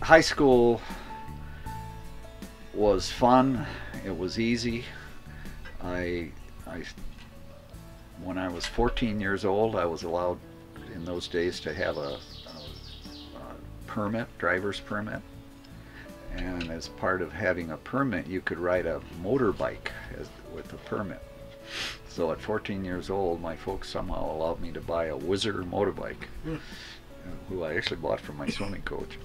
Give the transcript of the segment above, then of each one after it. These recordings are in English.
high school was fun. It was easy. I when I was 14 years old, I was allowed in those days to have a permit, driver's permit. And as part of having a permit, you could ride a motorbike with a permit. So at 14 years old, my folks somehow allowed me to buy a Whizzer motorbike, who I actually bought from my swimming coach.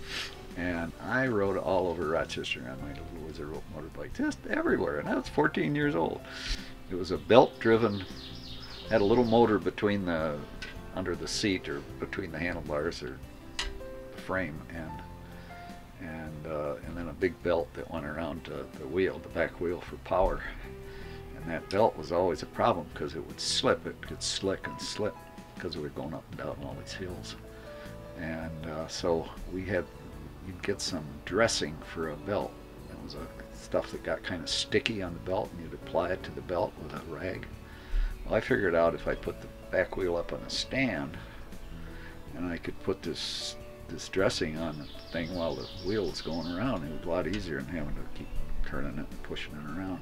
And I rode all over Rochester on my little Whizzer motorbike, just everywhere. And I was 14 years old. It was a belt-driven, had a little motor between under the seat or between the handlebars or the frame, and then a big belt that went around the wheel, the back wheel, for power. And that belt was always a problem because it would slip. It could slick and slip because we were going up and down all these hills. And so you'd get some dressing for a belt. It was stuff that got kind of sticky on the belt, and you'd apply it to the belt with a rag. Well, I figured out if I put the back wheel up on a stand, and I could put this dressing on the thing while the wheel was going around, it was a lot easier than having to keep turning it and pushing it around.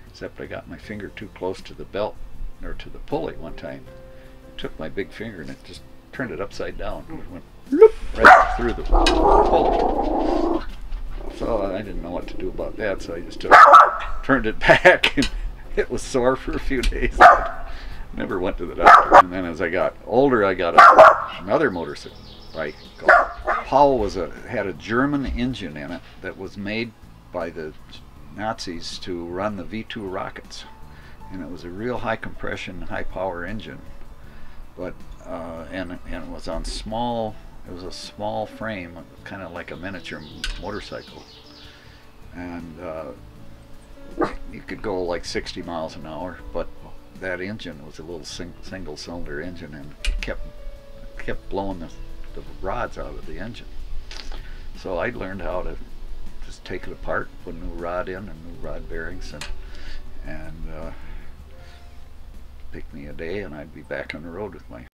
Except I got my finger too close to the belt, or to the pulley one time. I took my big finger and it just turned it upside down. It went right through the pulley. So I didn't know what to do about that, so I just turned it back, and it was sore for a few days. Never went to the doctor. And then as I got older, I got another motorcycle bike. Powell had a German engine in it that was made by the Nazis to run the V2 rockets, and it was a real high compression, high power engine, but and it was on small. It was a small frame, kind of like a miniature motorcycle, and you could go like 60 miles an hour, but that engine was a little single cylinder engine, and it kept blowing the rods out of the engine. So I learned how to just take it apart, put a new rod in and new rod bearings, and pick me a day and I'd be back on the road with my